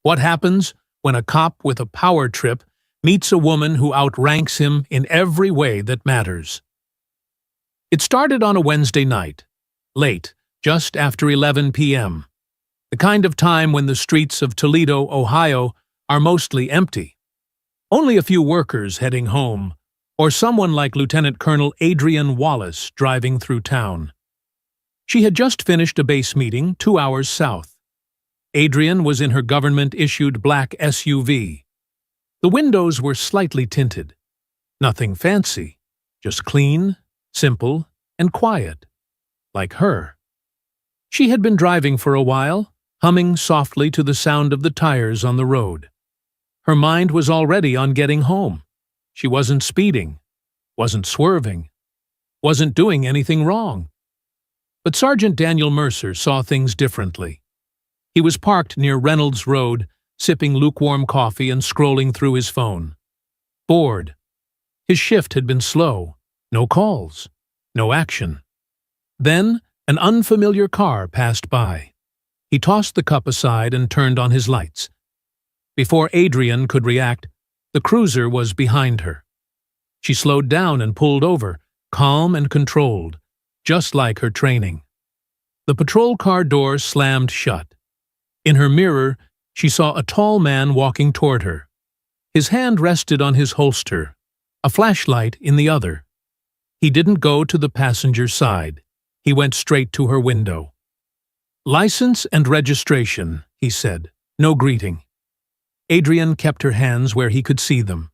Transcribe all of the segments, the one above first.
What happens when a cop with a power trip meets a woman who outranks him in every way that matters? It started on a Wednesday night, late, just after 11 p.m., the kind of time when the streets of Toledo, Ohio, are mostly empty. Only a few workers heading home, or someone like Lieutenant Colonel Adrian Wallace driving through town. She had just finished a base meeting 2 hours south. Adrian was in her government-issued black SUV. The windows were slightly tinted. Nothing fancy, just clean, simple, and quiet, like her. She had been driving for a while, humming softly to the sound of the tires on the road. Her mind was already on getting home. She wasn't speeding, wasn't swerving, wasn't doing anything wrong. But Sergeant Daniel Mercer saw things differently. He was parked near Reynolds Road, sipping lukewarm coffee and scrolling through his phone. Bored. His shift had been slow. No calls. No action. Then, an unfamiliar car passed by. He tossed the cup aside and turned on his lights. Before Adrian could react, the cruiser was behind her. She slowed down and pulled over, calm and controlled, just like her training. The patrol car door slammed shut. In her mirror, she saw a tall man walking toward her. His hand rested on his holster, a flashlight in the other. He didn't go to the passenger side. He went straight to her window. "License and registration," he said, no greeting. Adrian kept her hands where he could see them.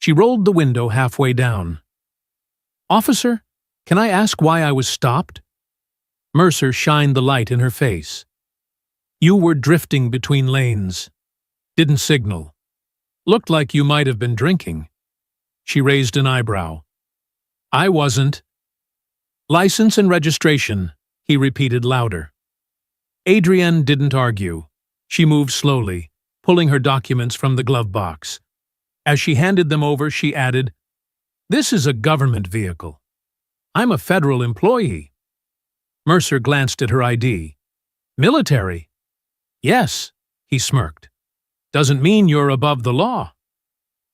She rolled the window halfway down. "Officer, can I ask why I was stopped?" Mercer shined the light in her face. "You were drifting between lanes. Didn't signal. Looked like you might have been drinking." She raised an eyebrow. "I wasn't." "License and registration," he repeated louder. Adrienne didn't argue. She moved slowly, pulling her documents from the glove box. As she handed them over, she added, "This is a government vehicle. I'm a federal employee." Mercer glanced at her ID. "Military?" "Yes," he smirked. "Doesn't mean you're above the law."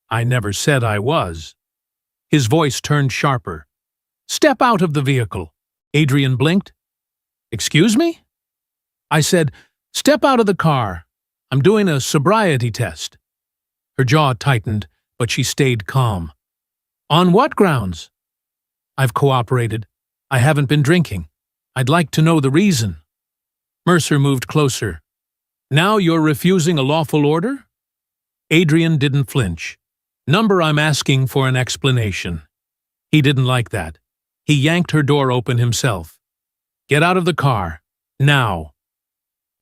"I never said I was." His voice turned sharper. "Step out of the vehicle." Adrian blinked. "Excuse me?" "I said, step out of the car. I'm doing a sobriety test." Her jaw tightened, but she stayed calm. "On what grounds?" "I've cooperated. I haven't been drinking. I'd like to know the reason." Mercer moved closer. "Now you're refusing a lawful order?" Adrian didn't flinch. "Number, I'm asking for an explanation." He didn't like that. He yanked her door open himself. "Get out of the car. Now."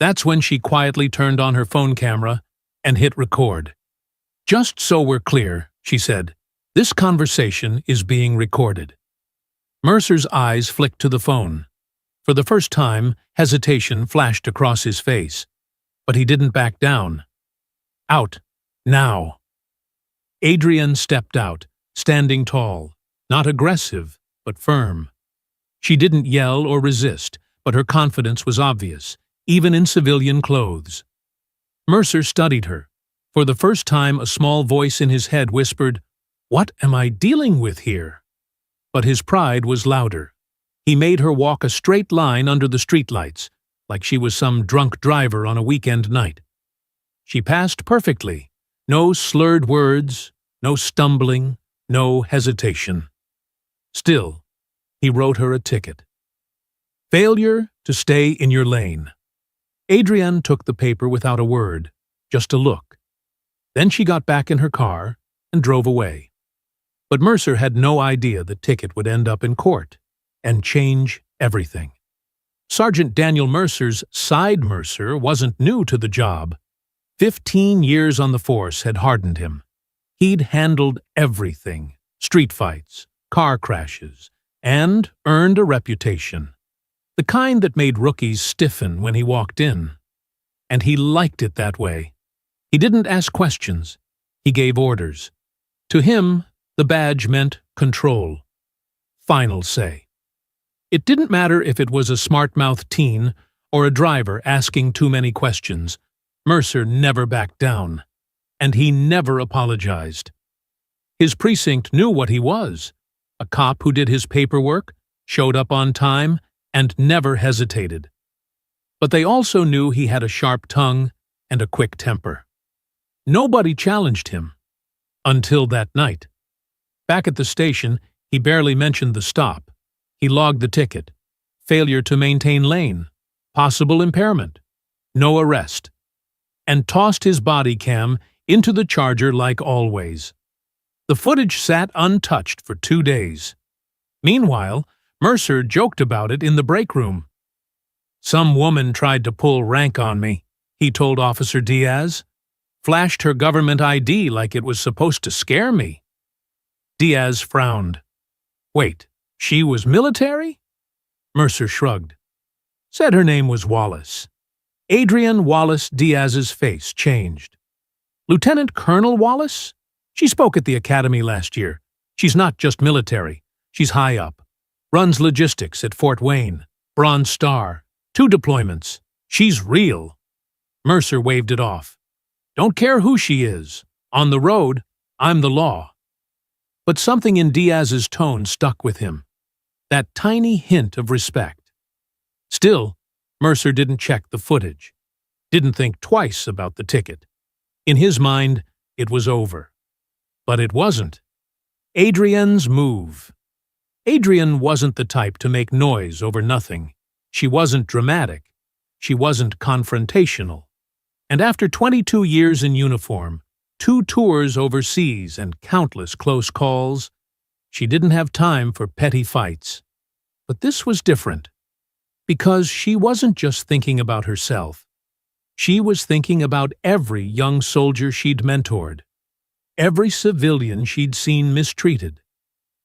That's when she quietly turned on her phone camera and hit record. "Just so we're clear," she said, "this conversation is being recorded." Mercer's eyes flicked to the phone. For the first time, hesitation flashed across his face. But he didn't back down. "Out. Now." Adrienne stepped out, standing tall, not aggressive, but firm. She didn't yell or resist, but her confidence was obvious, even in civilian clothes. Mercer studied her. For the first time, a small voice in his head whispered, "What am I dealing with here?" But his pride was louder. He made her walk a straight line under the streetlights, like she was some drunk driver on a weekend night. She passed perfectly. No slurred words, no stumbling, no hesitation. Still, he wrote her a ticket. "Failure to stay in your lane." Adrienne took the paper without a word, just a look. Then she got back in her car and drove away. But Mercer had no idea the ticket would end up in court and change everything. Sergeant Daniel Mercer's side Mercer wasn't new to the job. 15 years on the force had hardened him. He'd handled everything, street fights, car crashes, and earned a reputation. The kind that made rookies stiffen when he walked in. And he liked it that way. He didn't ask questions. He gave orders. To him, the badge meant control. Final say. It didn't matter if it was a smart-mouthed teen or a driver asking too many questions. Mercer never backed down, and he never apologized. His precinct knew what he was, a cop who did his paperwork, showed up on time, and never hesitated. But they also knew he had a sharp tongue and a quick temper. Nobody challenged him. Until that night. Back at the station, he barely mentioned the stop. He logged the ticket. Failure to maintain lane. Possible impairment. No arrest. And tossed his body cam into the charger like always. The footage sat untouched for 2 days. Meanwhile, Mercer joked about it in the break room. "Some woman tried to pull rank on me," he told Officer Diaz. "Flashed her government ID like it was supposed to scare me." Diaz frowned. "Wait, she was military?" Mercer shrugged. "Said her name was Wallace." Adrienne Wallace Diaz's face changed. "Lieutenant Colonel Wallace? She spoke at the academy last year. She's not just military. She's high up. Runs logistics at Fort Wayne. Bronze Star. 2 deployments. She's real." Mercer waved it off. "Don't care who she is. On the road, I'm the law." But something in Diaz's tone stuck with him. That tiny hint of respect. Still, Mercer didn't check the footage. Didn't think twice about the ticket. In his mind, it was over. But it wasn't. Adrienne's move. Adrienne wasn't the type to make noise over nothing. She wasn't dramatic. She wasn't confrontational. And after 22 years in uniform, 2 tours overseas and countless close calls, she didn't have time for petty fights. But this was different. Because she wasn't just thinking about herself. She was thinking about every young soldier she'd mentored. Every civilian she'd seen mistreated.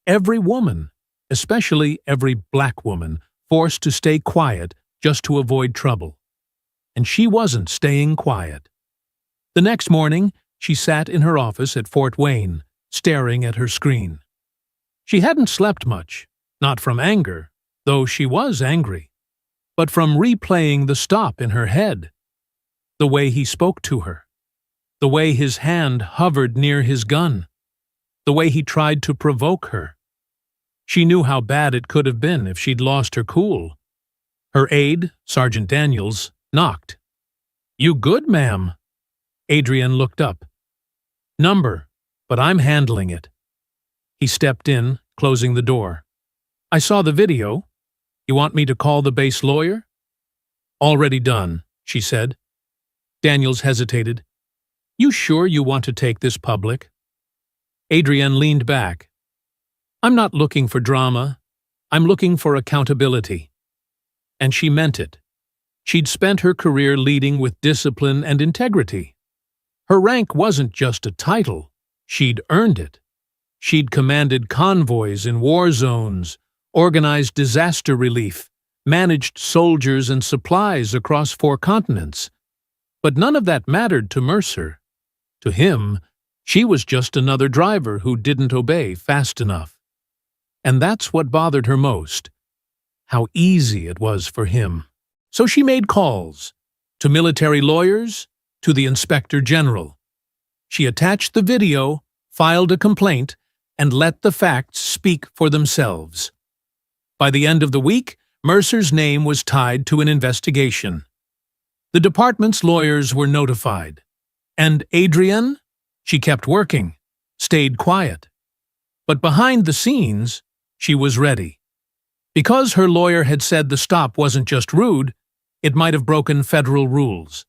Every woman, especially every black woman, forced to stay quiet just to avoid trouble. And she wasn't staying quiet. The next morning, she sat in her office at Fort Wayne, staring at her screen. She hadn't slept much, not from anger, though she was angry, but from replaying the stop in her head. The way he spoke to her. The way his hand hovered near his gun. The way he tried to provoke her. She knew how bad it could have been if she'd lost her cool. Her aide, Sergeant Daniels, knocked. "You good, ma'am?" Adrienne looked up. "Number, but I'm handling it." He stepped in, closing the door. "I saw the video. You want me to call the base lawyer?" "Already done," she said. Daniels hesitated. "You sure you want to take this public?" Adrienne leaned back. "I'm not looking for drama. I'm looking for accountability." And she meant it. She'd spent her career leading with discipline and integrity. Her rank wasn't just a title. She'd earned it. She'd commanded convoys in war zones, organized disaster relief, managed soldiers and supplies across 4 continents. But none of that mattered to Mercer. To him, she was just another driver who didn't obey fast enough. And that's what bothered her most. How easy it was for him. So she made calls. To military lawyers, to the Inspector General. She attached the video, filed a complaint, and let the facts speak for themselves. By the end of the week, Mercer's name was tied to an investigation. The department's lawyers were notified. And Adrienne? She kept working, stayed quiet. But behind the scenes, she was ready. Because her lawyer had said the stop wasn't just rude, it might have broken federal rules.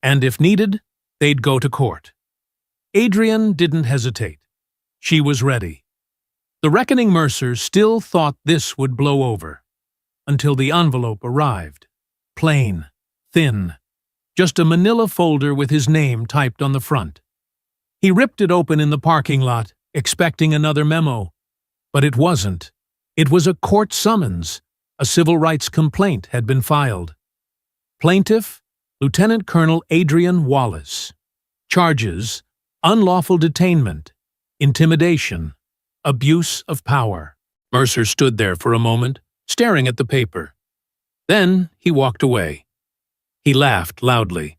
And if needed, they'd go to court. Adrienne didn't hesitate. She was ready. The reckoning Mercer still thought this would blow over. Until the envelope arrived. Plain, thin, just a manila folder with his name typed on the front. He ripped it open in the parking lot, expecting another memo. But it wasn't. It was a court summons. A civil rights complaint had been filed. Plaintiff, Lieutenant Colonel Adrienne Wallace. Charges: unlawful detainment, intimidation, abuse of power. Mercer stood there for a moment, staring at the paper. Then he walked away. He laughed loudly.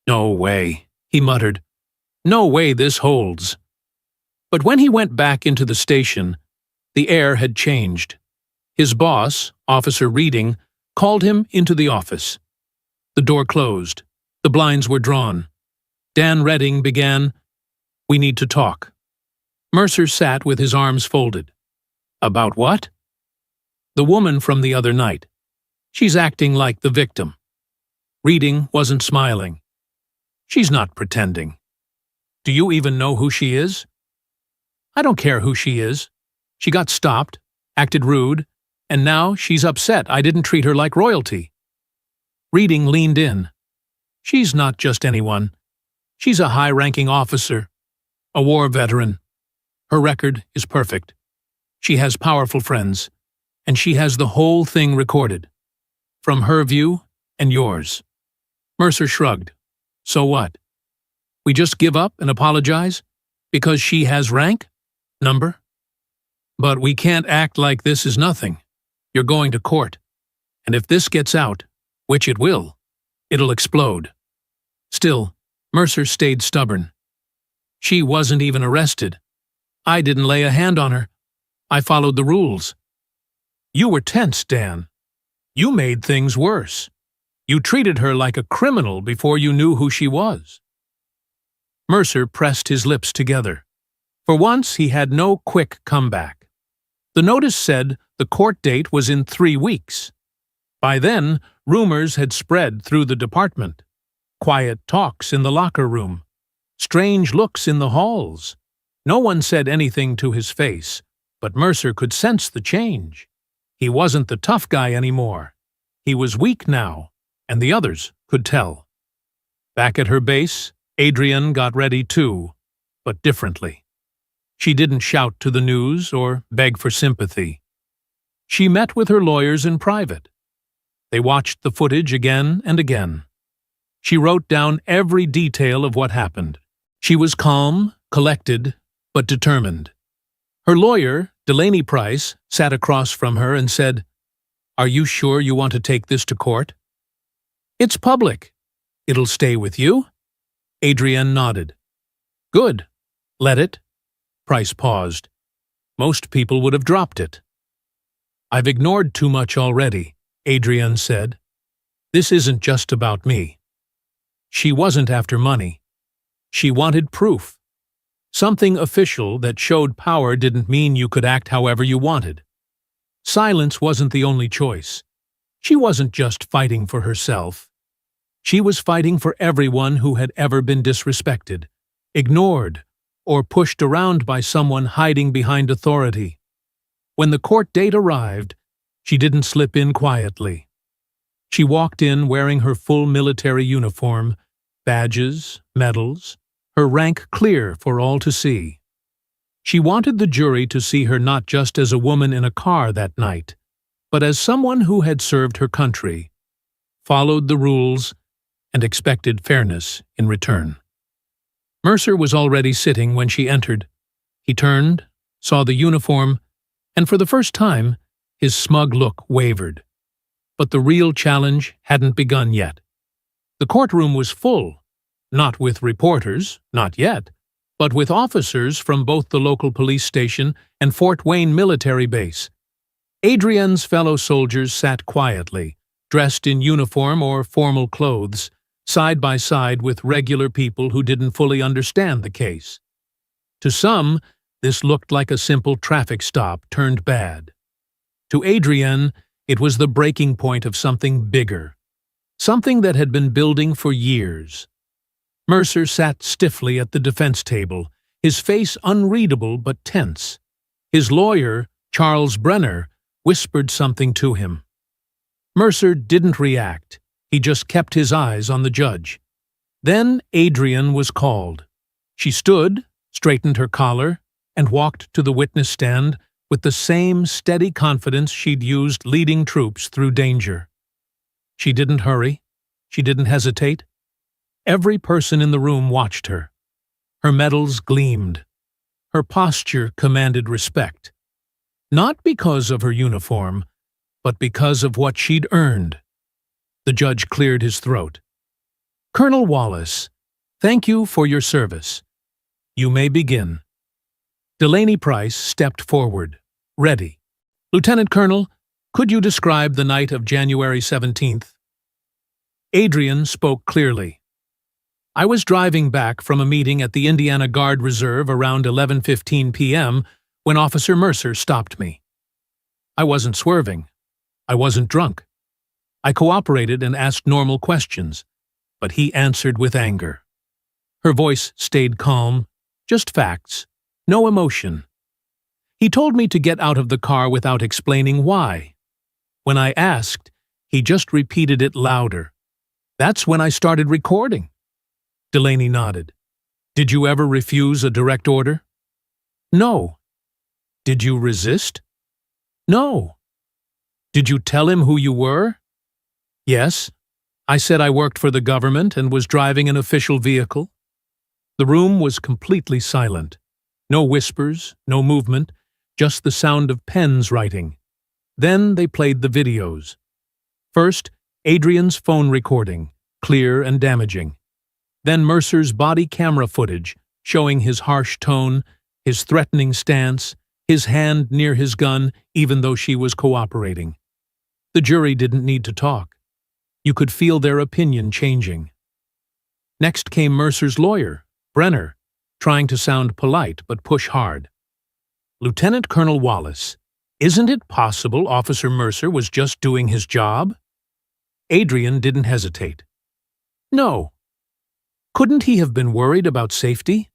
"No way," he muttered. "No way this holds." But when he went back into the station, the air had changed. His boss, Officer Reading, called him into the office. The door closed. The blinds were drawn. Dan Redding began, "We need to talk." Mercer sat with his arms folded. "About what?" "The woman from the other night. She's acting like the victim." Reading wasn't smiling. "She's not pretending. Do you even know who she is?" "I don't care who she is. She got stopped, acted rude, and now she's upset I didn't treat her like royalty." Reading leaned in. "She's not just anyone. She's a high-ranking officer, a war veteran. Her record is perfect. She has powerful friends, and she has the whole thing recorded, from her view and yours." Mercer shrugged. "So what? We just give up and apologize? Because she has rank? Number? But we can't act like this is nothing. You're going to court. And if this gets out, which it will, it'll explode." Still, Mercer stayed stubborn. "She wasn't even arrested. I didn't lay a hand on her. I followed the rules." "You were tense, Dan. You made things worse. You treated her like a criminal before you knew who she was." Mercer pressed his lips together. For once, he had no quick comeback. The notice said the court date was in 3 weeks. By then, rumors had spread through the department. Quiet talks in the locker room. Strange looks in the halls. No one said anything to his face, but Mercer could sense the change. He wasn't the tough guy anymore. He was weak now, and the others could tell. Back at her base, Adrienne got ready too, but differently. She didn't shout to the news or beg for sympathy. She met with her lawyers in private. They watched the footage again and again. She wrote down every detail of what happened. She was calm, collected, but determined. Her lawyer, Delaney Price, sat across from her and said, "Are you sure you want to take this to court?" "It's public. It'll stay with you?" Adrienne nodded. "Good. Let it." Price paused. Most people would have dropped it. "I've ignored too much already," Adrienne said. "This isn't just about me." She wasn't after money. She wanted proof. Something official that showed power didn't mean you could act however you wanted. Silence wasn't the only choice. She wasn't just fighting for herself. She was fighting for everyone who had ever been disrespected, ignored, or pushed around by someone hiding behind authority. When the court date arrived, she didn't slip in quietly. She walked in wearing her full military uniform, badges, medals, her rank clear for all to see. She wanted the jury to see her not just as a woman in a car that night, but as someone who had served her country, followed the rules, and expected fairness in return. Mercer was already sitting when she entered. He turned, saw the uniform, and for the first time, his smug look wavered. But the real challenge hadn't begun yet. The courtroom was full, not with reporters, not yet, but with officers from both the local police station and Fort Wayne military base. Adrienne's fellow soldiers sat quietly, dressed in uniform or formal clothes, side by side with regular people who didn't fully understand the case. To some, this looked like a simple traffic stop turned bad. To Adrienne, it was the breaking point of something bigger, something that had been building for years. Mercer sat stiffly at the defense table, his face unreadable but tense. His lawyer, Charles Brenner, whispered something to him. Mercer didn't react. He just kept his eyes on the judge. Then Adrienne was called. She stood, straightened her collar, and walked to the witness stand with the same steady confidence she'd used leading troops through danger. She didn't hurry. She didn't hesitate. Every person in the room watched her. Her medals gleamed. Her posture commanded respect. Not because of her uniform, but because of what she'd earned. The judge cleared his throat. Colonel Wallace, thank you for your service. You may begin. Delaney Price stepped forward, ready. Lieutenant Colonel, could you describe the night of January 17th? Adrian spoke clearly. I was driving back from a meeting at the Indiana Guard Reserve around 11:15 p.m. when Officer Mercer stopped me. I wasn't swerving. I wasn't drunk. I cooperated and asked normal questions, but he answered with anger. Her voice stayed calm, just facts, no emotion. He told me to get out of the car without explaining why. When I asked, he just repeated it louder. That's when I started recording. Delaney nodded. Did you ever refuse a direct order? No. Did you resist? No. Did you tell him who you were? Yes. I said I worked for the government and was driving an official vehicle. The room was completely silent. No whispers, no movement, just the sound of pens writing. Then they played the videos. First, Adrian's phone recording, clear and damaging. Then Mercer's body camera footage, showing his harsh tone, his threatening stance, his hand near his gun, even though she was cooperating. The jury didn't need to talk. You could feel their opinion changing. Next came Mercer's lawyer, Brenner, trying to sound polite but push hard. Lieutenant Colonel Wallace, isn't it possible Officer Mercer was just doing his job? Adrian didn't hesitate. No. Couldn't he have been worried about safety?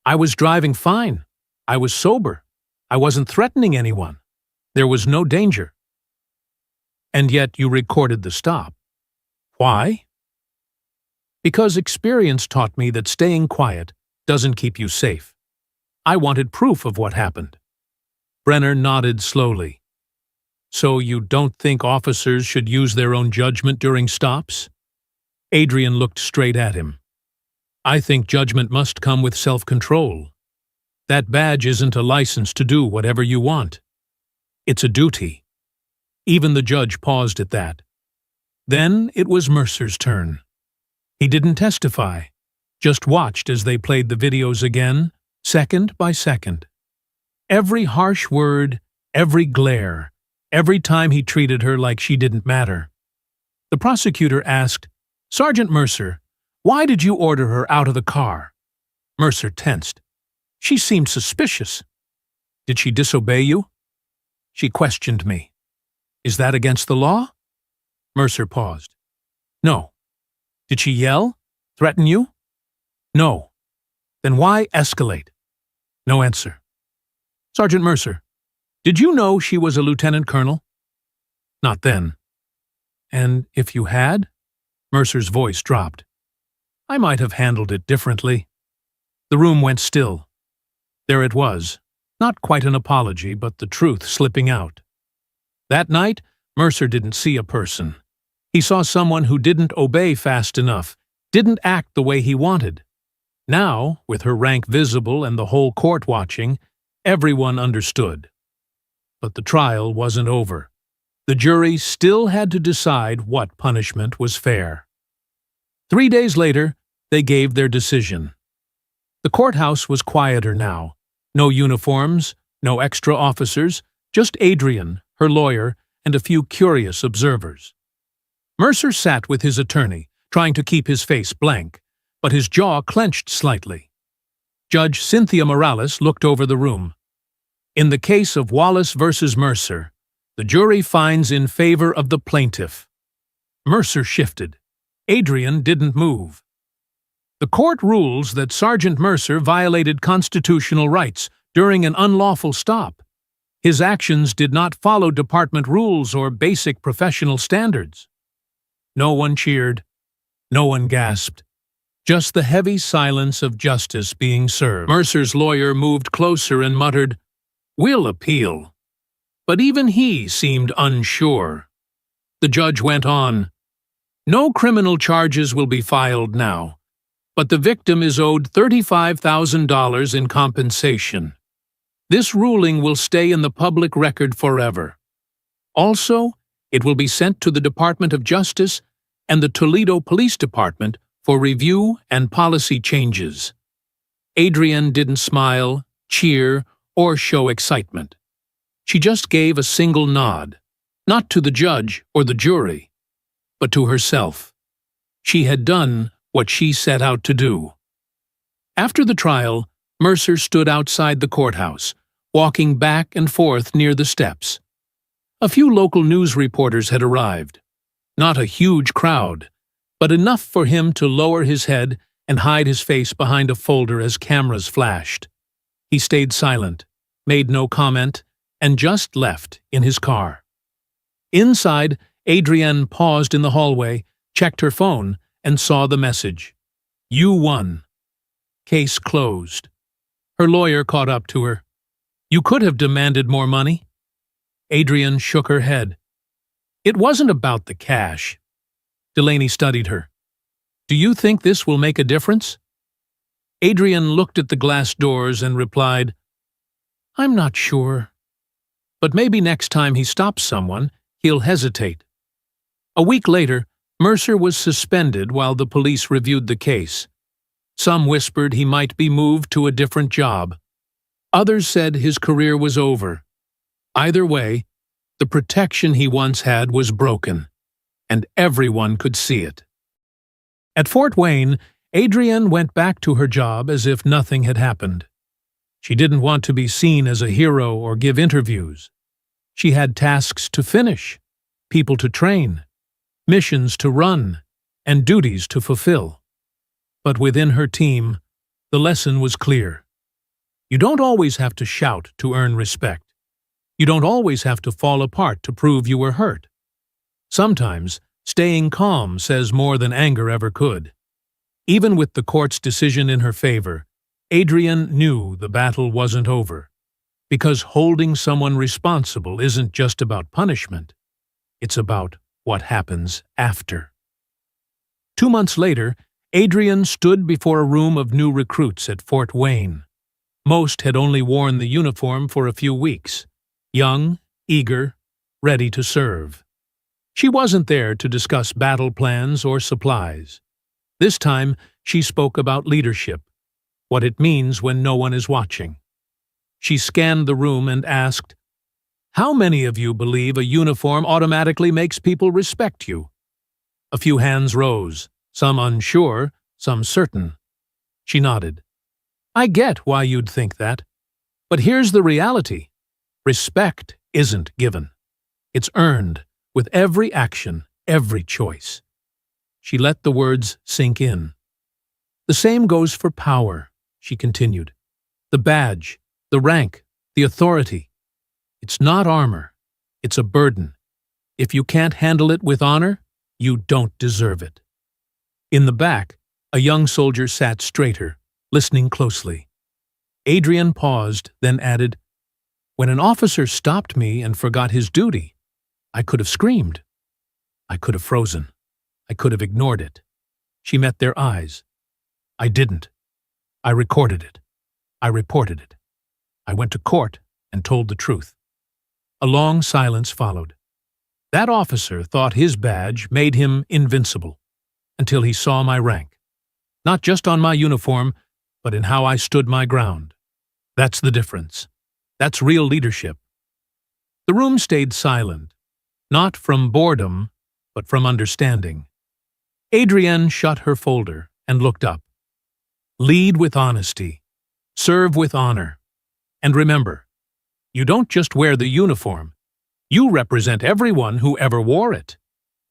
I was driving fine. I was sober. I wasn't threatening anyone. There was no danger. And yet you recorded the stop. Why? Because experience taught me that staying quiet doesn't keep you safe. I wanted proof of what happened. Brenner nodded slowly. So you don't think officers should use their own judgment during stops? Adrian looked straight at him. I think judgment must come with self-control. That badge isn't a license to do whatever you want. It's a duty. Even the judge paused at that. Then it was Mercer's turn. He didn't testify, just watched as they played the videos again, second by second. Every harsh word, every glare, every time he treated her like she didn't matter. The prosecutor asked, Sergeant Mercer, why did you order her out of the car? Mercer tensed. She seemed suspicious. Did she disobey you? She questioned me. Is that against the law? Mercer paused. No. Did she yell? Threaten you? No. Then why escalate? No answer. Sergeant Mercer, did you know she was a lieutenant colonel? Not then. And if you had? Mercer's voice dropped. I might have handled it differently. The room went still. There it was, not quite an apology, but the truth slipping out. That night, Mercer didn't see a person. He saw someone who didn't obey fast enough, didn't act the way he wanted. Now, with her rank visible and the whole court watching, everyone understood. But the trial wasn't over. The jury still had to decide what punishment was fair. 3 days later, they gave their decision. The courthouse was quieter now. No uniforms, no extra officers, just Adrian, her lawyer, and a few curious observers. Mercer sat with his attorney, trying to keep his face blank, but his jaw clenched slightly. Judge Cynthia Morales looked over the room. In the case of Wallace versus Mercer, the jury finds in favor of the plaintiff. Mercer shifted. Adrian didn't move. The court rules that Sergeant Mercer violated constitutional rights during an unlawful stop. His actions did not follow department rules or basic professional standards. No one cheered. No one gasped. Just the heavy silence of justice being served. Mercer's lawyer moved closer and muttered, "We'll appeal." But even he seemed unsure. The judge went on, "No criminal charges will be filed now, but the victim is owed $35,000 in compensation. This ruling will stay in the public record forever. Also, it will be sent to the Department of Justice and the Toledo Police Department for review and policy changes. Adrienne didn't smile, cheer, or show excitement. She just gave a single nod, not to the judge or the jury, but to herself. She had done what she set out to do. After the trial, Mercer stood outside the courthouse, walking back and forth near the steps. A few local news reporters had arrived. Not a huge crowd, but enough for him to lower his head and hide his face behind a folder as cameras flashed. He stayed silent, made no comment, and just left in his car. Inside, Adrienne paused in the hallway, checked her phone, and saw the message. "You won." Case closed. Her lawyer caught up to her. "You could have demanded more money." Adrienne shook her head. "It wasn't about the cash." Delaney studied her. "Do you think this will make a difference?" Adrienne looked at the glass doors and replied, "I'm not sure. But maybe next time he stops someone, he'll hesitate." A week later, Mercer was suspended while the police reviewed the case. Some whispered he might be moved to a different job. Others said his career was over. Either way, the protection he once had was broken, and everyone could see it. At Fort Wayne, Adrienne went back to her job as if nothing had happened. She didn't want to be seen as a hero or give interviews. She had tasks to finish, people to train, missions to run, and duties to fulfill. But within her team, the lesson was clear. You don't always have to shout to earn respect. You don't always have to fall apart to prove you were hurt. Sometimes, staying calm says more than anger ever could. Even with the court's decision in her favor, Adrienne knew the battle wasn't over. Because holding someone responsible isn't just about punishment. It's about what happens after. 2 months later, Adrienne stood before a room of new recruits at Fort Wayne. Most had only worn the uniform for a few weeks. Young, eager, ready to serve. She wasn't there to discuss battle plans or supplies. This time, she spoke about leadership, what it means when no one is watching. She scanned the room and asked, "How many of you believe a uniform automatically makes people respect you?" A few hands rose, some unsure, some certain. She nodded. "I get why you'd think that. But here's the reality. Respect isn't given. It's earned with every action, every choice." She let the words sink in. "The same goes for power," she continued. "The badge, the rank, the authority. It's not armor. It's a burden. If you can't handle it with honor, you don't deserve it." In the back, a young soldier sat straighter, listening closely. Adrienne paused, then added, "When an officer stopped me and forgot his duty, I could have screamed. I could have frozen. I could have ignored it." She met their eyes. "I didn't. I recorded it. I reported it. I went to court and told the truth." A long silence followed. That officer thought his badge made him invincible, until he saw my rank. Not just on my uniform, but in how I stood my ground. That's the difference. That's real leadership. The room stayed silent, not from boredom, but from understanding. Adrienne shut her folder and looked up. Lead with honesty. Serve with honor. And remember, you don't just wear the uniform. You represent everyone who ever wore it,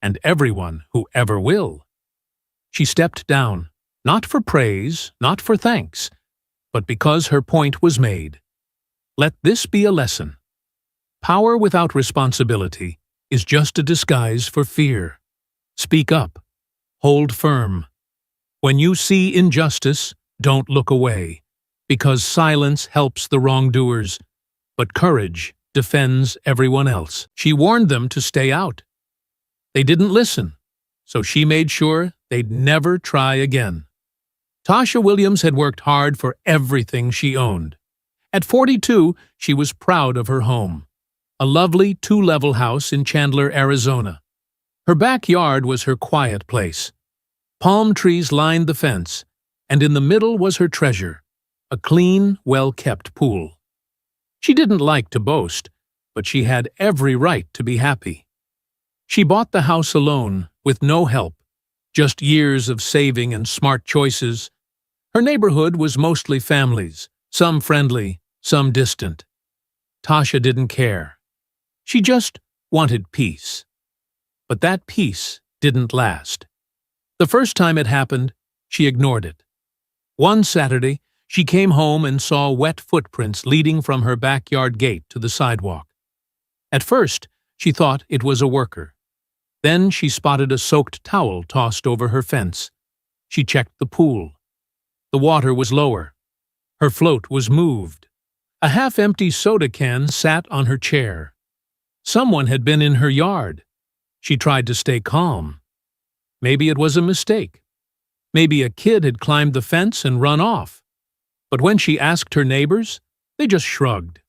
and everyone who ever will. She stepped down, not for praise, not for thanks, but because her point was made. Let this be a lesson. Power without responsibility is just a disguise for fear. Speak up. Hold firm. When you see injustice, don't look away, because silence helps the wrongdoers, but courage defends everyone else. She warned them to stay out. They didn't listen, so she made sure they'd never try again. Tasha Williams had worked hard for everything she owned. At 42, she was proud of her home, a lovely 2-level house in Chandler, Arizona. Her backyard was her quiet place. Palm trees lined the fence, and in the middle was her treasure, a clean, well-kept pool. She didn't like to boast, but she had every right to be happy. She bought the house alone, with no help, just years of saving and smart choices. Her neighborhood was mostly families, some friendly, some distant. Tasha didn't care. She just wanted peace. But that peace didn't last. The first time it happened, she ignored it. One Saturday, she came home and saw wet footprints leading from her backyard gate to the sidewalk. At first, she thought it was a worker. Then she spotted a soaked towel tossed over her fence. She checked the pool. The water was lower. Her float was moved. A half-empty soda can sat on her chair. Someone had been in her yard. She tried to stay calm. Maybe it was a mistake. Maybe a kid had climbed the fence and run off. But when she asked her neighbors, they just shrugged.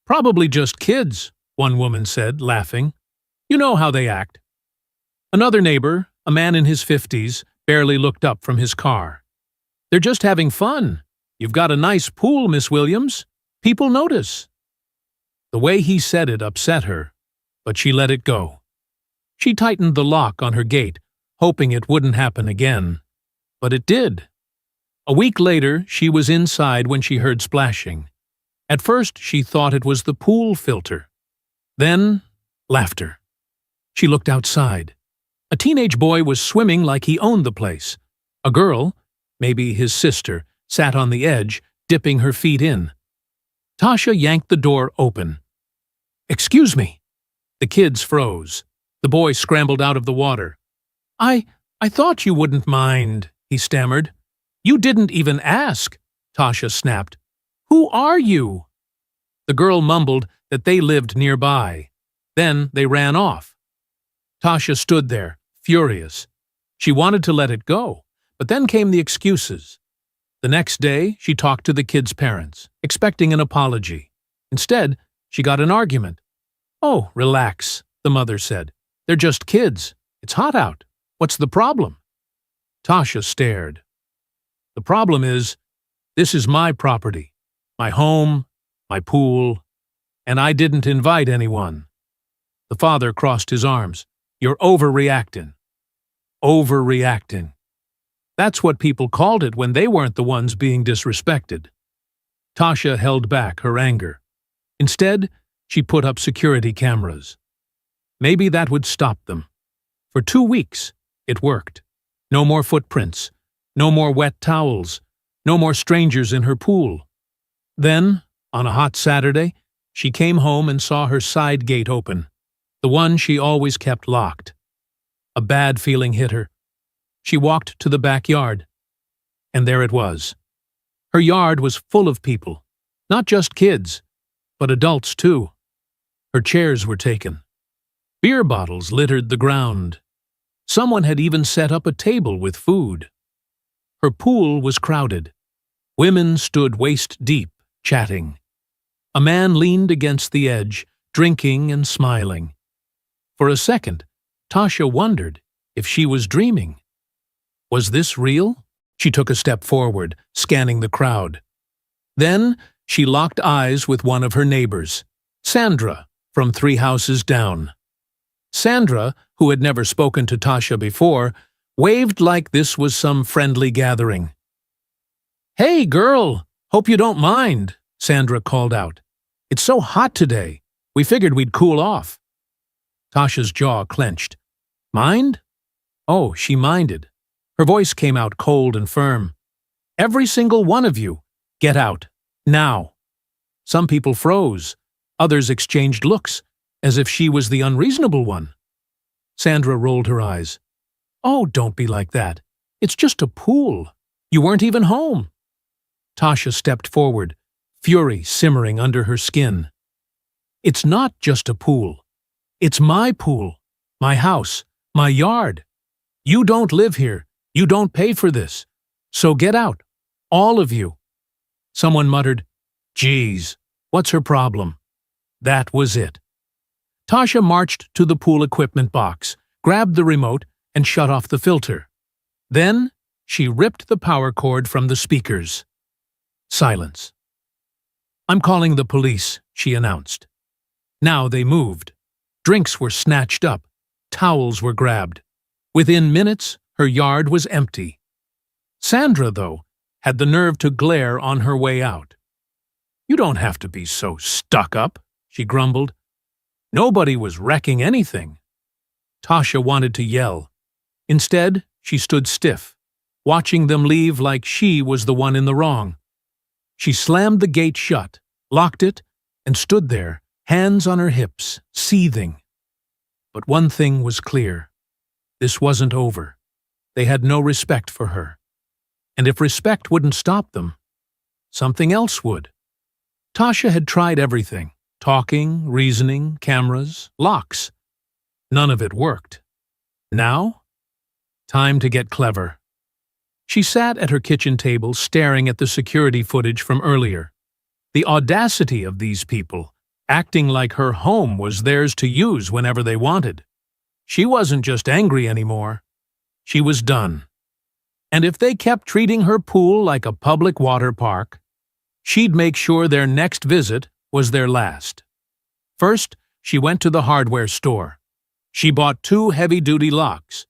"Probably just kids," one woman said, laughing. "You know how they act." Another neighbor, a man in his 50s, barely looked up from his car. "They're just having fun. You've got a nice pool, Miss Williams. People notice." The way he said it upset her, but she let it go. She tightened the lock on her gate, hoping it wouldn't happen again. But it did. A week later, she was inside when she heard splashing. At first, she thought it was the pool filter. Then, laughter. She looked outside. A teenage boy was swimming like he owned the place. A girl, maybe his sister, sat on the edge, dipping her feet in. Tasha yanked the door open. "Excuse me." The kids froze. The boy scrambled out of the water. I thought you wouldn't mind," he stammered. "You didn't even ask," Tasha snapped. "Who are you?" The girl mumbled that they lived nearby. Then they ran off. Tasha stood there, furious. She wanted to let it go, but then came the excuses. The next day, she talked to the kids' parents, expecting an apology. Instead, she got an argument. "Oh, relax," the mother said. "They're just kids. It's hot out. What's the problem?" Tasha stared. "The problem is, this is my property, my home, my pool, and I didn't invite anyone." The father crossed his arms. "You're overreacting." Overreacting. That's what people called it when they weren't the ones being disrespected. Tasha held back her anger. Instead, she put up security cameras. Maybe that would stop them. For 2 weeks, it worked. No more footprints. No more wet towels. No more strangers in her pool. Then, on a hot Saturday, she came home and saw her side gate open, the one she always kept locked. A bad feeling hit her. She walked to the backyard, and there it was. Her yard was full of people, not just kids, but adults too. Her chairs were taken. Beer bottles littered the ground. Someone had even set up a table with food. Her pool was crowded. Women stood waist-deep, chatting. A man leaned against the edge, drinking and smiling. For a second, Tasha wondered if she was dreaming. Was this real? She took a step forward, scanning the crowd. Then she locked eyes with one of her neighbors, Sandra, from 3 houses down. Sandra, who had never spoken to Tasha before, waved like this was some friendly gathering. "Hey, girl, hope you don't mind," Sandra called out. "It's so hot today. We figured we'd cool off." Tasha's jaw clenched. Mind? Oh, she minded. Her voice came out cold and firm. "Every single one of you, get out, now." Some people froze. Others exchanged looks, as if she was the unreasonable one. Sandra rolled her eyes. "Oh, don't be like that. It's just a pool. You weren't even home." Tasha stepped forward, fury simmering under her skin. "It's not just a pool. It's my pool, my house, my yard. You don't live here. You don't pay for this. So get out, all of you." Someone muttered, "Geez, what's her problem?" That was it. Tasha marched to the pool equipment box, grabbed the remote, and shut off the filter. Then she ripped the power cord from the speakers. Silence. "I'm calling the police," she announced. Now they moved. Drinks were snatched up. Towels were grabbed. Within minutes, her yard was empty. Sandra, though, had the nerve to glare on her way out. "You don't have to be so stuck up," she grumbled. Nobody was wrecking anything. Tasha wanted to yell. Instead, she stood stiff, watching them leave like she was the one in the wrong. She slammed the gate shut, locked it, and stood there, hands on her hips, seething. But one thing was clear. This wasn't over. They had no respect for her. And if respect wouldn't stop them, something else would. Tasha had tried everything: talking, reasoning, cameras, locks. None of it worked. Now? Time to get clever. She sat at her kitchen table staring at the security footage from earlier. The audacity of these people, acting like her home was theirs to use whenever they wanted. She wasn't just angry anymore. She was done. And if they kept treating her pool like a public water park, she'd make sure their next visit was their last. First, she went to the hardware store. She bought 2 heavy-duty locks,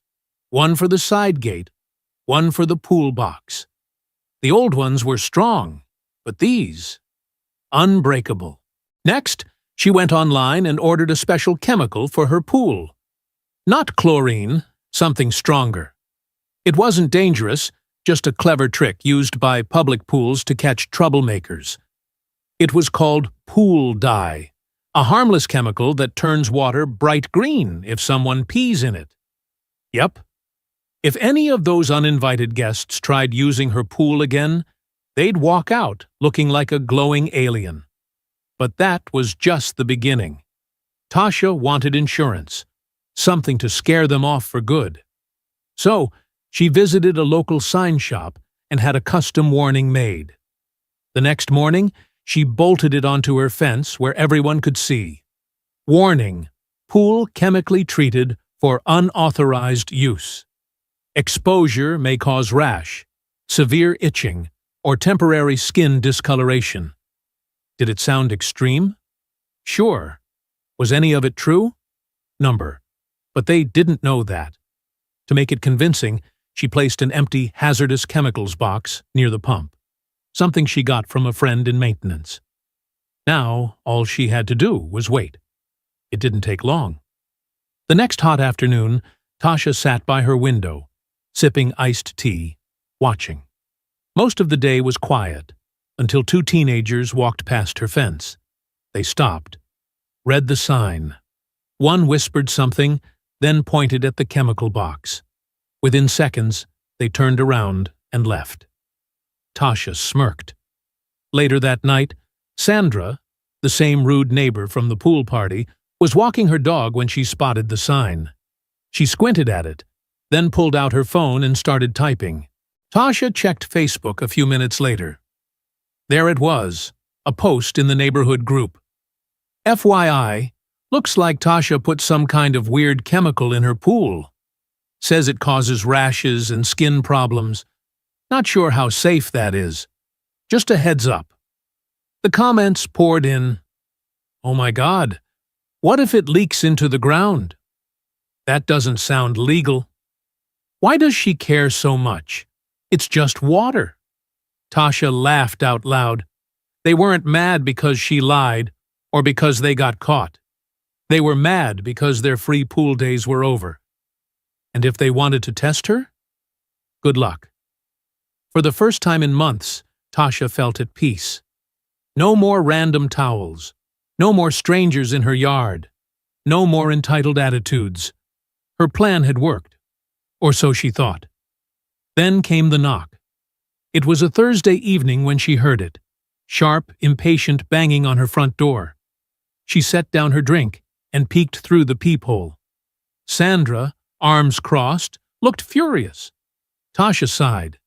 one for the side gate, one for the pool box. The old ones were strong, but these, unbreakable. Next, she went online and ordered a special chemical for her pool. Not chlorine, something stronger. It wasn't dangerous, just a clever trick used by public pools to catch troublemakers. It was called pool dye, a harmless chemical that turns water bright green if someone pees in it. Yep. If any of those uninvited guests tried using her pool again, they'd walk out looking like a glowing alien. But that was just the beginning. Tasha wanted insurance, something to scare them off for good. So, she visited a local sign shop and had a custom warning made. The next morning, she bolted it onto her fence where everyone could see. Warning: pool chemically treated for unauthorized use. Exposure may cause rash, severe itching, or temporary skin discoloration. Did it sound extreme? Sure. Was any of it true? Number. But they didn't know that. To make it convincing, she placed an empty hazardous chemicals box near the pump, something she got from a friend in maintenance. Now, all she had to do was wait. It didn't take long. The next hot afternoon, Tasha sat by her window, sipping iced tea, watching. Most of the day was quiet, until 2 teenagers walked past her fence. They stopped, read the sign. One whispered something, then pointed at the chemical box. Within seconds, they turned around and left. Tasha smirked. Later that night, Sandra, the same rude neighbor from the pool party, was walking her dog when she spotted the sign. She squinted at it, then pulled out her phone and started typing. Tasha checked Facebook a few minutes later. There it was, a post in the neighborhood group. FYI, looks like Tasha put some kind of weird chemical in her pool. Says it causes rashes and skin problems. Not sure how safe that is. Just a heads up. The comments poured in. Oh my God, what if it leaks into the ground? That doesn't sound legal. Why does she care so much? It's just water. Tasha laughed out loud. They weren't mad because she lied or because they got caught. They were mad because their free pool days were over. And if they wanted to test her? Good luck. For the first time in months, Tasha felt at peace. No more random towels. No more strangers in her yard. No more entitled attitudes. Her plan had worked. Or so she thought. Then came the knock. It was a Thursday evening when she heard it. Sharp, impatient banging on her front door. She set down her drink and peeked through the peephole. Sandra, arms crossed, looked furious. Tasha sighed.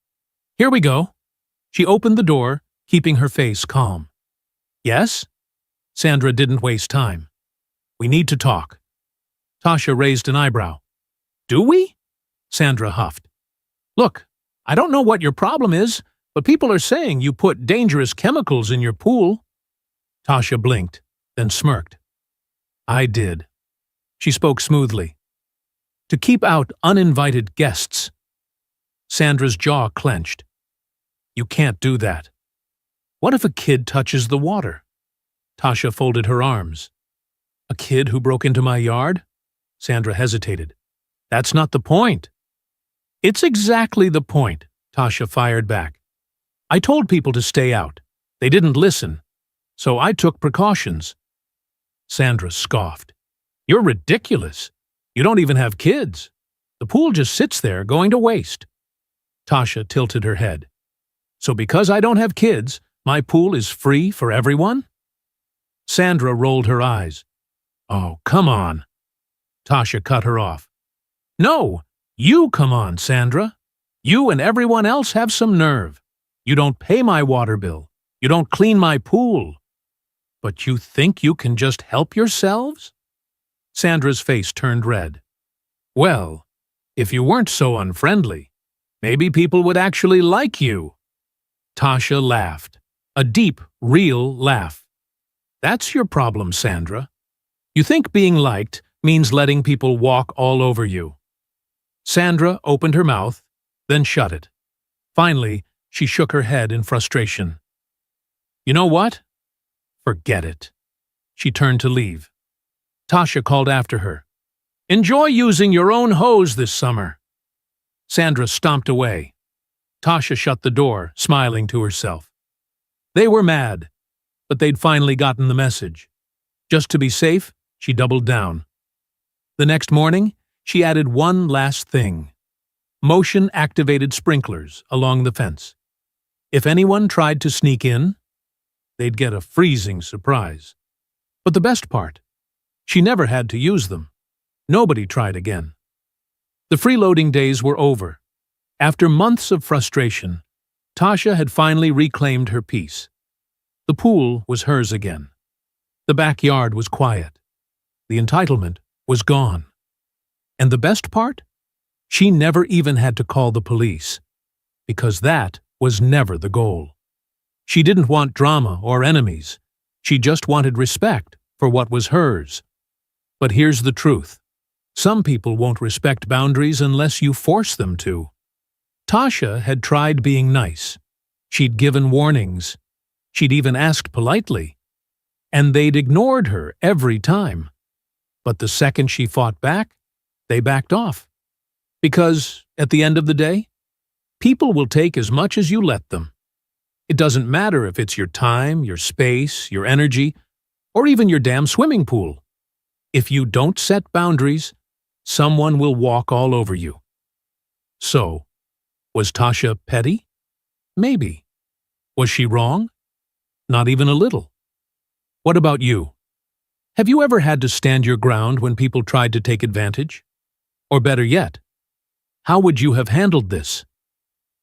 Here we go. She opened the door, keeping her face calm. Yes? Sandra didn't waste time. We need to talk. Tasha raised an eyebrow. Do we? Sandra huffed. Look, I don't know what your problem is, but people are saying you put dangerous chemicals in your pool. Tasha blinked, then smirked. I did. She spoke smoothly. To keep out uninvited guests. Sandra's jaw clenched. You can't do that. What if a kid touches the water? Tasha folded her arms. A kid who broke into my yard? Sandra hesitated. That's not the point. It's exactly the point, Tasha fired back. I told people to stay out. They didn't listen. So I took precautions. Sandra scoffed. You're ridiculous. You don't even have kids. The pool just sits there going to waste. Tasha tilted her head. So because I don't have kids, my pool is free for everyone? Sandra rolled her eyes. Oh, come on. Tasha cut her off. No, you come on, Sandra. You and everyone else have some nerve. You don't pay my water bill. You don't clean my pool. But you think you can just help yourselves? Sandra's face turned red. Well, if you weren't so unfriendly, maybe people would actually like you. Tasha laughed. A deep, real laugh. That's your problem, Sandra. You think being liked means letting people walk all over you. Sandra opened her mouth, then shut it. Finally, she shook her head in frustration. You know what? Forget it. She turned to leave. Tasha called after her. Enjoy using your own hose this summer. Sandra stomped away. Tasha shut the door, smiling to herself. They were mad, but they'd finally gotten the message. Just to be safe, she doubled down. The next morning, she added one last thing. Motion-activated sprinklers along the fence. If anyone tried to sneak in, they'd get a freezing surprise. But the best part, she never had to use them. Nobody tried again. The freeloading days were over. After months of frustration, Tasha had finally reclaimed her peace. The pool was hers again. The backyard was quiet. The entitlement was gone. And the best part? She never even had to call the police, because that was never the goal. She didn't want drama or enemies. She just wanted respect for what was hers. But here's the truth. Some people won't respect boundaries unless you force them to. Tasha had tried being nice. She'd given warnings. She'd even asked politely. And they'd ignored her every time. But the second she fought back, they backed off. Because, at the end of the day, people will take as much as you let them. It doesn't matter if it's your time, your space, your energy, or even your damn swimming pool. If you don't set boundaries, someone will walk all over you. So, was Tasha petty? Maybe. Was she wrong? Not even a little. What about you? Have you ever had to stand your ground when people tried to take advantage? Or better yet, how would you have handled this?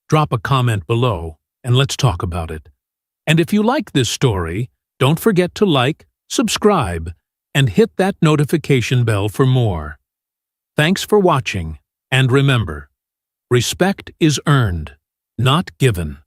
Drop a comment below and let's talk about it. And if you like this story, don't forget to like, subscribe, and hit that notification bell for more. Thanks for watching, and remember, respect is earned, not given.